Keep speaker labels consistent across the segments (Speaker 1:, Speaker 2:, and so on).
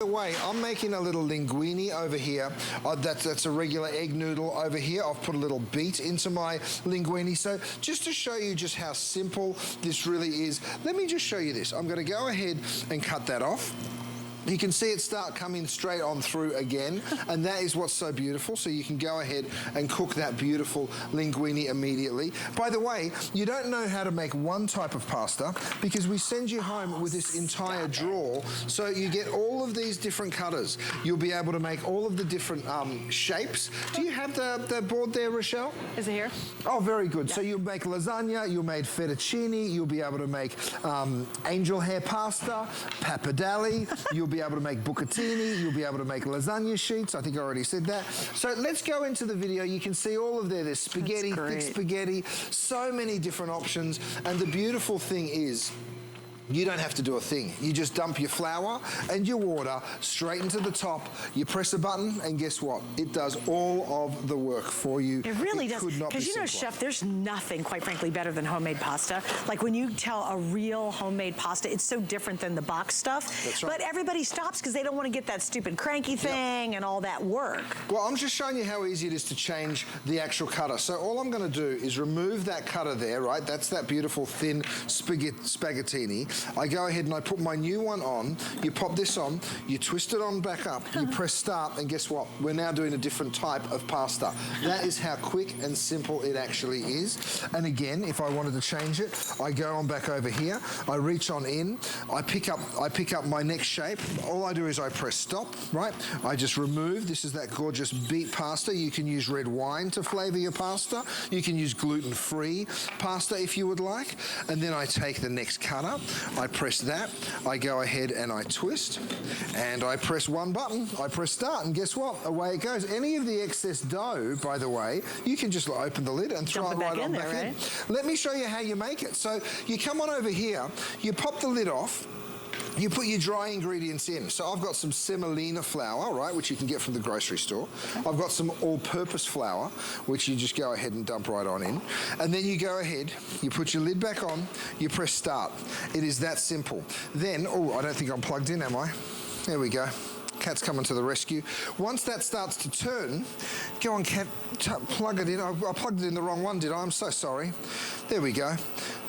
Speaker 1: By the way, I'm making a little linguine over here. That's a regular egg noodle over here. I've put a little beet into my linguine. So just to show you just how simple this really is, let me just show you this. I'm going to go ahead and cut that off. You can see it start coming straight on through again, and that is what's so beautiful. So you can go ahead and cook that beautiful linguine immediately. By the way, you don't know how to make one type of pasta because we send you home with this entire drawer. So you get all of these different cutters. You'll be able to make all of the different shapes. Do you have the board there, Rochelle?
Speaker 2: Is it here?
Speaker 1: Oh, very good.
Speaker 2: Yeah.
Speaker 1: So you'll make lasagna, you'll make fettuccine, you'll be able to make angel hair pasta, pappardelle, you'll be able to make bucatini, you'll be able to make lasagna sheets. I think I already said that. So let's go into the video. You can see all of there's spaghetti, thick spaghetti, so many different options. And the beautiful thing is, you don't have to do a thing. You just dump your flour and your water straight into the top. You press a button, and guess what? It does all of the work for you.
Speaker 2: It really does. Because you know, Chef, there's nothing, quite frankly, better than homemade pasta. Like when you tell a real homemade pasta, it's so different than the box stuff.
Speaker 1: That's right.
Speaker 2: But everybody stops because they don't want to get that stupid cranky thing and all that work.
Speaker 1: Well, I'm just showing you how easy it is to change the actual cutter. So all I'm going to do is remove that cutter there, right? That's that beautiful thin spaghettini. I go ahead and I put my new one on. You pop this on, you twist it on back up, you press start, and guess what? We're now doing a different type of pasta. That is how quick and simple it actually is. And again, if I wanted to change it, I go on back over here, I reach on in, I pick up my next shape. All I do is I press stop, right? I just remove. This is that gorgeous beet pasta. You can use red wine to flavor your pasta. You can use gluten-free pasta if you would like. And then I take the next cutter, I press that, I go ahead and I twist, and I press one button, I press start, and guess what? Away it goes. Any of the excess dough, by the way, you can just open the lid and throw it right on back in. Let me show you how you make it. So you come on over here, you pop the lid off, you put your dry ingredients in. So I've got some semolina flour, right, which you can get from the grocery store. I've got some all-purpose flour, which you just go ahead and dump right on in. And then you go ahead, you put your lid back on, you press start. It is that simple. Then, oh, I don't think I'm plugged in, am I? There we go. Cat's coming to the rescue. Once that starts to turn, go on, Cat, plug it in. I plugged it in the wrong one, did I? I'm so sorry. There we go.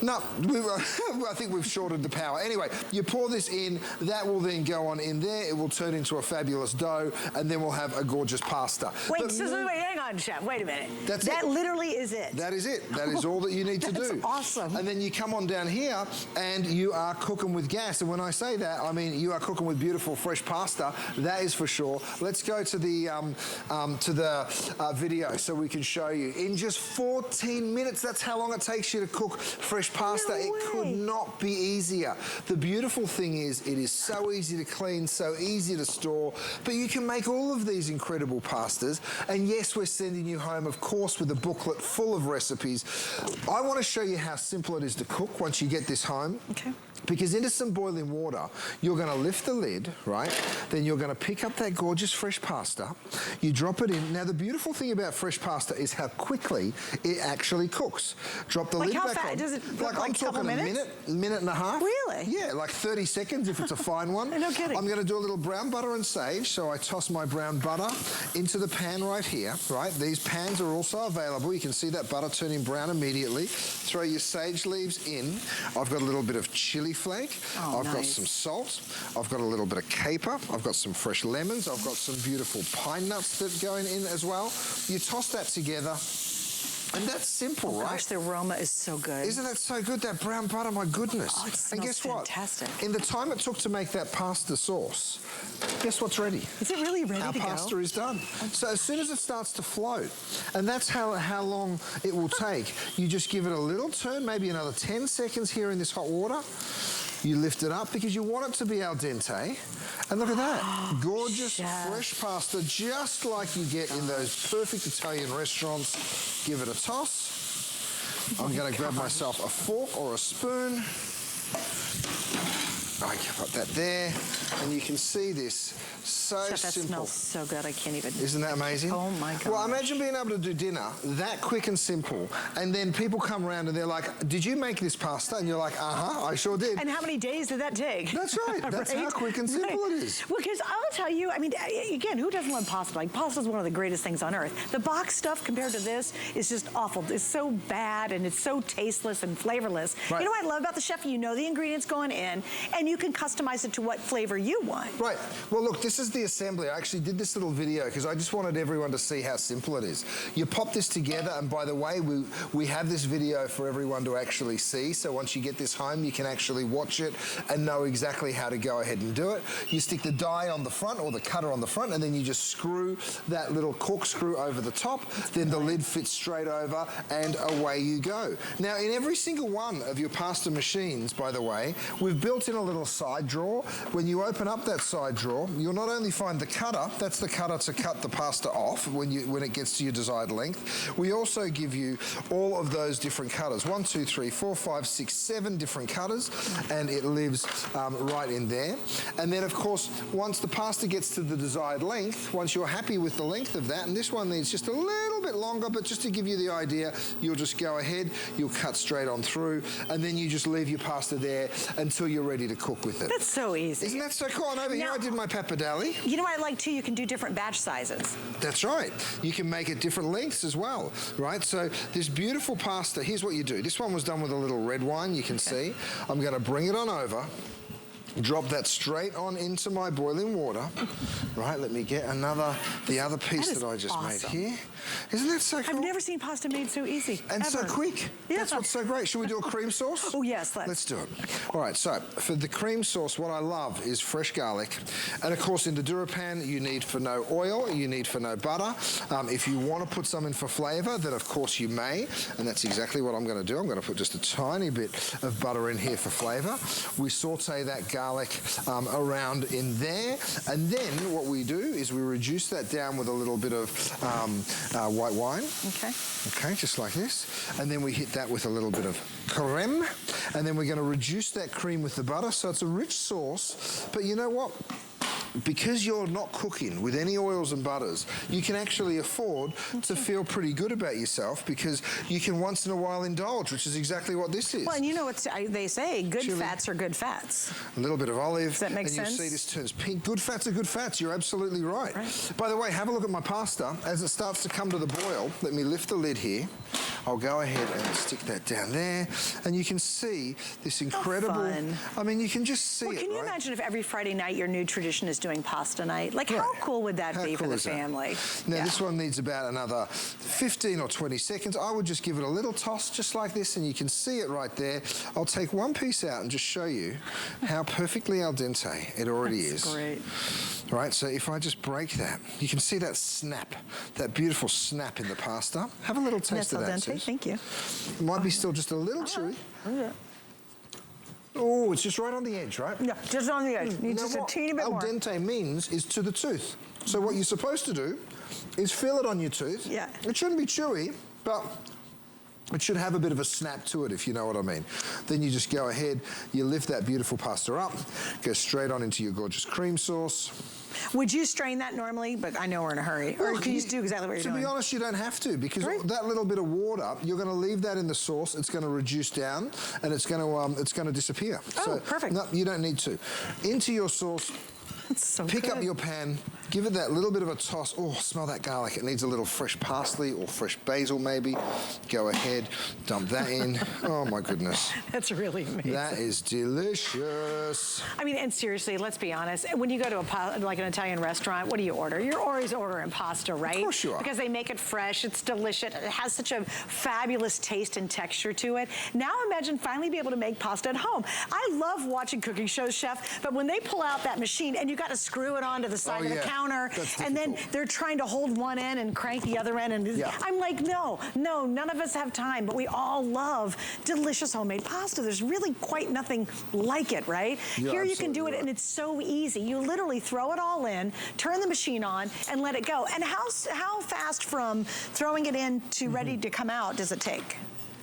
Speaker 1: No, I think we've shorted the power. Anyway, you pour this in, that will then go on in there. It will turn into a fabulous dough, and then we'll have a gorgeous pasta.
Speaker 2: Wait, wait, hang on, Chef. Wait a minute. That literally is it.
Speaker 1: That is it. That is all that you need to do.
Speaker 2: That's awesome.
Speaker 1: And then you come on down here, and you are cooking with gas. And when I say that, I mean you are cooking with beautiful, fresh pasta. That is for sure. Let's go to the video so we can show you. In just 14 minutes, that's how long it takes you to cook fresh pasta.
Speaker 2: No way.
Speaker 1: It could not be easier. The beautiful thing is it is so easy to clean, so easy to store, but you can make all of these incredible pastas. And yes, we're sending you home, of course, with a booklet full of recipes. I want to show you how simple it is to cook once you get this home.
Speaker 2: Okay.
Speaker 1: Because into some boiling water, you're going to lift the lid, right? Then you're going to pick up that gorgeous fresh pasta. You drop it in. Now, the beautiful thing about fresh pasta is how quickly it actually cooks. Drop the lid back on.
Speaker 2: Does it
Speaker 1: like I'm talking a minute and a half.
Speaker 2: Really?
Speaker 1: Yeah, like 30 seconds if it's a fine one.
Speaker 2: No kidding.
Speaker 1: I'm going to do a little brown butter and sage. So I toss my brown butter into the pan right here, right? These pans are also available. You can see that butter turning brown immediately. Throw your sage leaves in. I've got a little bit of chili flake.
Speaker 2: Oh,
Speaker 1: I've got some salt. I've got a little bit of caper. I've got some fresh lemons. I've got some beautiful pine nuts that are going in as well. You toss that together. And that's simple, right?
Speaker 2: Gosh, the aroma is so good.
Speaker 1: Isn't that so good, that brown butter? My goodness.
Speaker 2: Oh, it smells
Speaker 1: and guess
Speaker 2: fantastic.
Speaker 1: what? In the time it took to make that pasta sauce, guess what's ready?
Speaker 2: Is it really ready to go?
Speaker 1: Our pasta is done. So as soon as it starts to float, and that's how long it will take, you just give it a little turn, maybe another 10 seconds here in this hot water. You lift it up because you want it to be al dente. And look at that. Gorgeous, fresh pasta, just like you get in those perfect Italian restaurants. Give it a toss. I'm going to grab myself a fork or a spoon. I put that there, and you can see this. So
Speaker 2: Chef, that
Speaker 1: simple.
Speaker 2: smells so good. I can't even.
Speaker 1: Isn't that amazing?
Speaker 2: Oh my God.
Speaker 1: Well, imagine being able to do dinner that quick and simple, and then people come around and they're like, "Did you make this pasta?" And you're like, I sure did.
Speaker 2: And how many days did that take?
Speaker 1: That's right. That's
Speaker 2: Right?
Speaker 1: how quick and simple it is.
Speaker 2: Well, because I'll tell you, I mean, again, who doesn't love pasta? Like, pasta is one of the greatest things on earth. The box stuff compared to this is just awful. It's so bad, and it's so tasteless and flavorless.
Speaker 1: Right.
Speaker 2: You know what I love about the chef? You know the ingredients going in, and you can customize it to what flavor you want.
Speaker 1: Right. Well, look, this is the assembly. I actually did this little video because I just wanted everyone to see how simple it is. You pop this together, and by the way, we have this video for everyone to actually see, so once you get this home, you can actually watch it and know exactly how to go ahead and do it. You stick the die on the front, or the cutter on the front, and then you just screw that little corkscrew over the top, then the lid fits straight over, and away you go. Now, in every single one of your pasta machines, by the way, we've built in a little side drawer. When you open up that side drawer, you'll not only find the cutter, that's the cutter to cut the pasta off when it gets to your desired length. We also give you all of those different cutters. 1, 2, 3, 4, 5, 6, 7 different cutters, and it lives right in there. And then, of course, once the pasta gets to the desired length, once you're happy with the length of that, and this one needs just a little bit longer, but just to give you the idea, you'll just go ahead, you'll cut straight on through, and then you just leave your pasta there until you're ready to cook with it.
Speaker 2: That's so easy.
Speaker 1: Isn't that so cool? And over here I did my pappardelle.
Speaker 2: You know what I like too? You can do different batch sizes.
Speaker 1: That's right. You can make it different lengths as well, right? So this beautiful pasta, here's what you do. This one was done with a little red wine, you can see. I'm going to bring it on over. Drop that straight on into my boiling water. Right, let me get the other piece that I just made here. Isn't that so cool?
Speaker 2: I've never seen pasta made so easy.
Speaker 1: And
Speaker 2: ever.
Speaker 1: so quick.
Speaker 2: Yeah.
Speaker 1: That's what's so great. Should we do a cream sauce?
Speaker 2: Oh, yes, let's.
Speaker 1: Let's do it. All right, so for the cream sauce, what I love is fresh garlic. And of course, in the DuraPan, you need for no oil, you need for no butter. If you want to put some in for flavor, then of course you may. And that's exactly what I'm going to do. I'm going to put just a tiny bit of butter in here for flavor. We saute that garlic around in there. And then what we do is we reduce that down with a little bit of white wine.
Speaker 2: Okay.
Speaker 1: Okay, just like this. And then we hit that with a little bit of creme. And then we're going to reduce that cream with the butter. So it's a rich sauce. But you know what? Because you're not cooking with any oils and butters, you can actually afford to feel pretty good about yourself because you can once in a while indulge, which is exactly what this is.
Speaker 2: Well, and you know what they say, good
Speaker 1: Chili.
Speaker 2: fats are good fats.
Speaker 1: A little bit of olive.
Speaker 2: Does that make sense?
Speaker 1: And you see this turns pink. Good fats are good fats. You're absolutely right. By the way, have a look at my pasta. As it starts to come to the boil, let me lift the lid here. I'll go ahead and stick that down there. And you can see this incredible...
Speaker 2: fun.
Speaker 1: I mean, you can just see it,
Speaker 2: Can you imagine if every Friday night your new tradition is doing pasta night? Like, how cool would that be for the family?
Speaker 1: Now, this one needs about another 15 or 20 seconds. I would just give it a little toss just like this, and you can see it right there. I'll take one piece out and just show you how perfectly al dente it already is.
Speaker 2: Great.
Speaker 1: All right, so if I just break that, you can see that snap, that beautiful snap in the pasta. Have a little taste of that.
Speaker 2: Al dente, thank you.
Speaker 1: It might be still just a little chewy.
Speaker 2: Yeah.
Speaker 1: Oh, it's just right on the edge, right?
Speaker 2: Yeah, just on the edge. Needs just a teeny bit more.
Speaker 1: Al dente means is to the tooth. So what you're supposed to do is feel it on your tooth.
Speaker 2: Yeah.
Speaker 1: It shouldn't be chewy, but it should have a bit of a snap to it, if you know what I mean. Then you just go ahead, you lift that beautiful pasta up, go straight on into your gorgeous cream sauce.
Speaker 2: Would you strain that normally? But I know we're in a hurry. Or can you just do exactly what you're doing?
Speaker 1: To be honest, you don't have to, because that little bit of water, you're going to leave that in the sauce. It's going to reduce down, and it's going to disappear.
Speaker 2: Oh,
Speaker 1: so,
Speaker 2: perfect.
Speaker 1: No, you don't need to. Into your sauce.
Speaker 2: That's so
Speaker 1: Pick
Speaker 2: good.
Speaker 1: up your pan, give it that little bit of a toss. Oh, smell that garlic. It needs a little fresh parsley or fresh basil maybe. Go ahead, dump that in. Oh my goodness.
Speaker 2: That's really amazing.
Speaker 1: That is delicious.
Speaker 2: I mean, and seriously, let's be honest. When you go to like an Italian restaurant, what do you order? You're always ordering pasta, right?
Speaker 1: Of course you are.
Speaker 2: Because they make it fresh, it's delicious, it has such a fabulous taste and texture to it. Now imagine finally be able to make pasta at home. I love watching cooking shows, Chef, but when they pull out that machine and you got to screw it onto the side of the counter, and then they're trying to hold one end and crank the other end, and I'm like, no, none of us have time, but we all love delicious homemade pasta. There's really quite nothing like it, right? Here you can do it, and it's so easy. You literally throw it all in, turn the machine on, and let it go. And how fast from throwing it in to ready to come out does it take?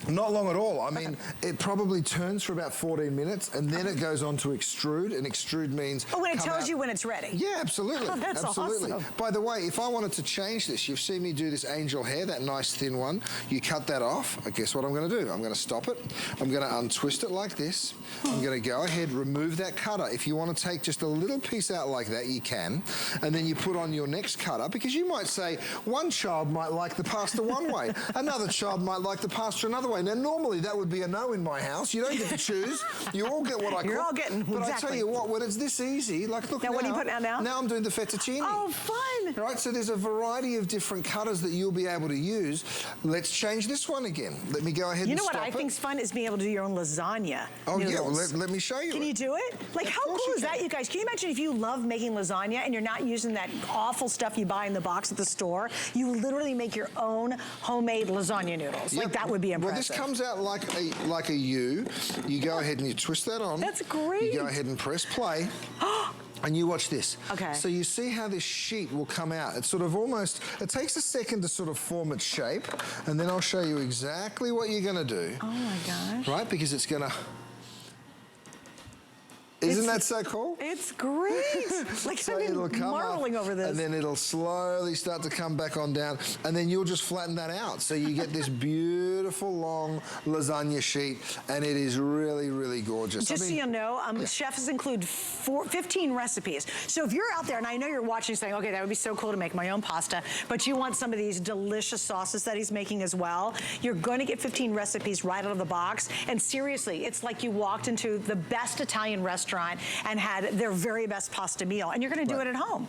Speaker 1: Not long at all. I mean, it probably turns for about 14 minutes, and then it goes on to extrude, and extrude means...
Speaker 2: Oh, when it tells you when it's ready.
Speaker 1: Yeah, absolutely.
Speaker 2: Oh, that's
Speaker 1: absolutely.
Speaker 2: awesome.
Speaker 1: By the way, if I wanted to change this, you've seen me do this angel hair, that nice thin one. You cut that off. Guess what I'm going to do? I'm going to stop it. I'm going to untwist it like this. I'm going to go ahead, remove that cutter. If you want to take just a little piece out like that, you can. And then you put on your next cutter, because you might say, one child might like the pasta one way, another child might like the pasta another way. Now, normally that would be a no in my house. You don't get to choose. You all get what I cook.
Speaker 2: You're all getting,
Speaker 1: But
Speaker 2: exactly.
Speaker 1: I tell you what, when it's this easy, like look now.
Speaker 2: Now, what are you putting out now?
Speaker 1: Now I'm doing the fettuccine.
Speaker 2: Oh, fun.
Speaker 1: Right, so there's a variety of different cutters that you'll be able to use. Let's change this one again. Let me go ahead and stop it.
Speaker 2: You know what I think's fun is being able to do your own lasagna
Speaker 1: noodles.
Speaker 2: Yeah,
Speaker 1: well, let me show you.
Speaker 2: Can you do it? Like, how cool is that, you guys? Can you imagine if you love making lasagna and you're not using that awful stuff you buy in the box at the store? You literally make your own homemade lasagna noodles. Like, that would be impressive.
Speaker 1: Well, this comes out like a U. You go ahead and you twist that on.
Speaker 2: That's great.
Speaker 1: You go ahead and press play. And you watch this.
Speaker 2: Okay.
Speaker 1: So you see how this sheet will come out. It's sort of almost, it takes a second to sort of form its shape, and then I'll show you exactly what you're gonna do.
Speaker 2: Oh my gosh.
Speaker 1: Right, because it's gonna, isn't that so cool?
Speaker 2: It's great. Like,
Speaker 1: So
Speaker 2: I've
Speaker 1: it'll
Speaker 2: been
Speaker 1: come
Speaker 2: marveling
Speaker 1: up,
Speaker 2: over this.
Speaker 1: and then it'll slowly start to come back on down, and then you'll just flatten that out. So you get this beautiful long lasagna sheet, and it is really, really gorgeous.
Speaker 2: Just so you know, chefs include 15 recipes. So if you're out there, and I know you're watching saying, okay, that would be so cool to make my own pasta, but you want some of these delicious sauces that he's making as well, you're going to get 15 recipes right out of the box. And seriously, it's like you walked into the best Italian restaurant and had their very best pasta meal, and you're going to do it at home.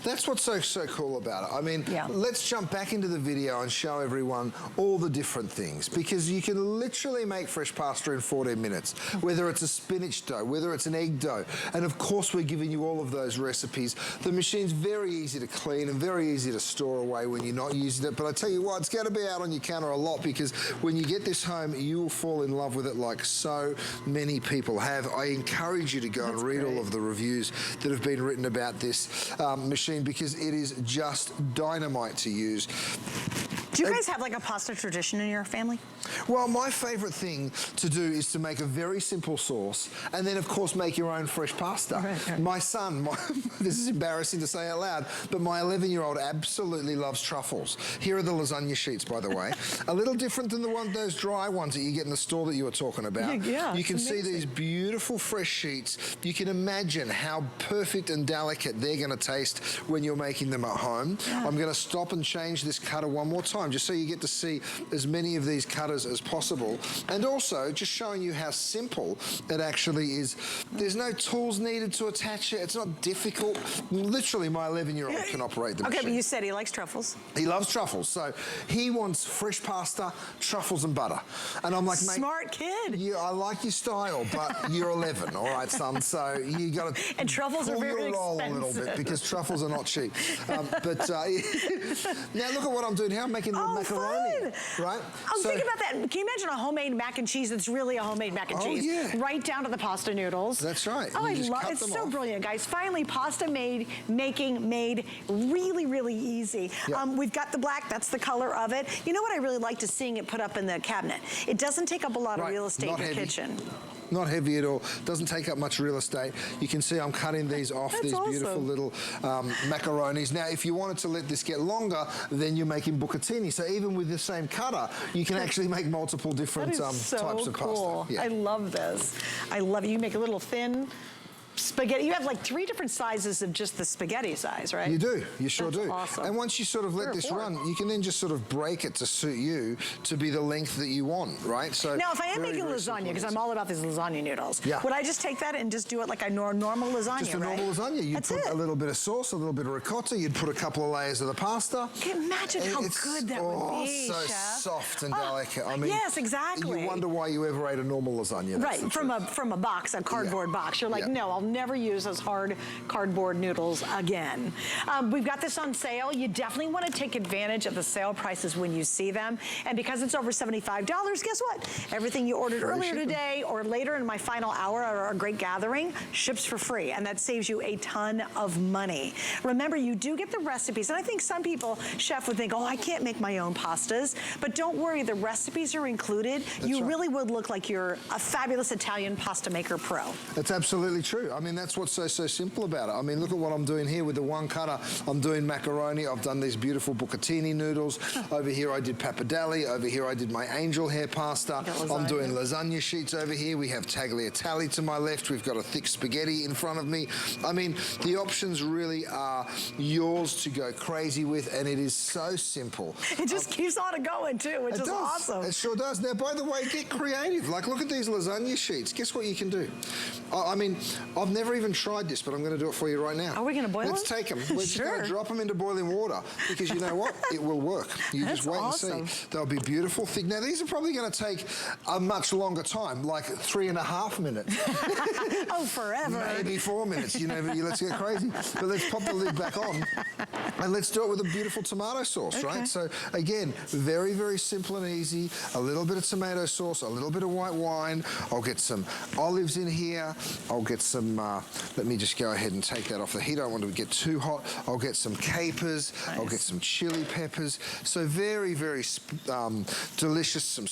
Speaker 1: That's what's so cool about it. I mean,
Speaker 2: Yeah.
Speaker 1: let's jump back into the video and show everyone all the different things, because you can literally make fresh pasta in 14 minutes, whether it's a spinach dough, whether it's an egg dough, and of course we're giving you all of those recipes. The machine's very easy to clean and very easy to store away when you're not using it, but I tell you what, it's going to be out on your counter a lot, because when you get this home, you will fall in love with it like so many people have. I encourage you to go and read all of the reviews that have been written about this machine, because it is just dynamite to use.
Speaker 2: Do you guys have like a pasta tradition in your family?
Speaker 1: Well, my favorite thing to do is to make a very simple sauce, and then of course make your own fresh pasta.
Speaker 2: Right.
Speaker 1: My son, this is embarrassing to say out loud, but my 11-year-old absolutely loves truffles. Here are the lasagna sheets, by the way. A little different than those dry ones that you get in the store that you were talking about.
Speaker 2: Yeah,
Speaker 1: you can see these beautiful fresh sheets. You can imagine how perfect and delicate they're going to taste when you're making them at home. Yeah. I'm going to stop and change this cutter one more time, just so you get to see as many of these cutters as possible, and also just showing you how simple it actually is. There's no tools needed to attach it. It's not difficult. Literally, my 11-year-old can operate the machine.
Speaker 2: Okay, but you said he likes truffles.
Speaker 1: He loves truffles, so he wants fresh pasta, truffles and butter. And I'm like, mate,
Speaker 2: smart kid.
Speaker 1: Yeah, I like your style, but you're 11, all right, son. So you got to
Speaker 2: and truffles
Speaker 1: pull
Speaker 2: are very
Speaker 1: your roll
Speaker 2: expensive.
Speaker 1: a little bit, because truffles are not cheap. Now look at what I'm doing here. I'm making the macaroni,
Speaker 2: fun.
Speaker 1: right?
Speaker 2: Think about that. Can you imagine a homemade mac and cheese that's really a homemade mac and cheese?
Speaker 1: Yeah.
Speaker 2: Right down to the pasta noodles.
Speaker 1: That's right.
Speaker 2: Oh, I love it. It's so brilliant, guys. Finally, pasta making made really, really easy.
Speaker 1: Yep.
Speaker 2: We've got the black. That's the color of it. You know what I really liked is seeing it put up in the cabinet. It doesn't take up a lot of real estate in your kitchen.
Speaker 1: Not heavy at all. Doesn't take up much real estate. You can see I'm cutting these off, these beautiful little macaronis. Now, if you wanted to let this get longer, then you're making bucatini. So even with the same cutter, you can actually make multiple different types of pasta. Yeah.
Speaker 2: I love this. I love it. You make a little thin spaghetti. You have like 3 different sizes of just the spaghetti size, right?
Speaker 1: You do. You sure do.
Speaker 2: Awesome.
Speaker 1: And once you sort of let this run, you can then just sort of break it to suit you to be the length that you want, right? So
Speaker 2: now, if I am making lasagna, because I'm all about these lasagna noodles,
Speaker 1: yeah.
Speaker 2: would I just take that and just do it like a normal lasagna,
Speaker 1: Just a normal lasagna. You'd put a little bit of sauce, a little bit of ricotta. You'd put a couple of layers of the pasta.
Speaker 2: Can you imagine how good that would be,
Speaker 1: so
Speaker 2: Chef?
Speaker 1: soft and delicate. I mean,
Speaker 2: yes, exactly.
Speaker 1: You wonder why you ever ate a normal lasagna.
Speaker 2: Right, from a box, a cardboard box. You're like, no, I'll never use those hard cardboard noodles again. We've got this on sale. You definitely want to take advantage of the sale prices when you see them. And because it's over $75, guess what? Everything you ordered earlier today or later in my final hour or our great gathering ships for free. And that saves you a ton of money. Remember, you do get the recipes. And I think some people, chef, would think, oh, I can't make my own pastas. But don't worry, the recipes are included. You really would look like you're a fabulous Italian pasta maker pro.
Speaker 1: That's absolutely true. I mean, that's what's so simple about it. I mean, look at what I'm doing here with the one cutter. I'm doing macaroni. I've done these beautiful bucatini noodles. Over here, I did pappardelle. Over here, I did my angel hair pasta. I'm doing lasagna sheets over here. We have tagliatelle to my left. We've got a thick spaghetti in front of me. I mean, the options really are yours to go crazy with, and it is so simple.
Speaker 2: It just keeps on going, too, which is awesome.
Speaker 1: It sure does. Now, by the way, get creative. Like, look at these lasagna sheets. Guess what you can do? I mean, I've never even tried this, but I'm going to do it for you right now.
Speaker 2: Are we going to boil them?
Speaker 1: Let's take them. We're just going to drop them into boiling water because you know what? It will work. You just wait and see. They'll be beautiful, thick. Now, these are probably going to take a much longer time, like 3.5 minutes.
Speaker 2: Oh, forever.
Speaker 1: Maybe 4 minutes. You know, let's get crazy. But let's pop the lid back on and let's do it with a beautiful tomato sauce, right? So, again, very, very simple and easy. A little bit of tomato sauce, a little bit of white wine. I'll get some olives in here. I'll get some, let me just go ahead and take that off the heat. I don't want to get too hot. I'll get some capers. I'll get some chili peppers. So very, very delicious. Some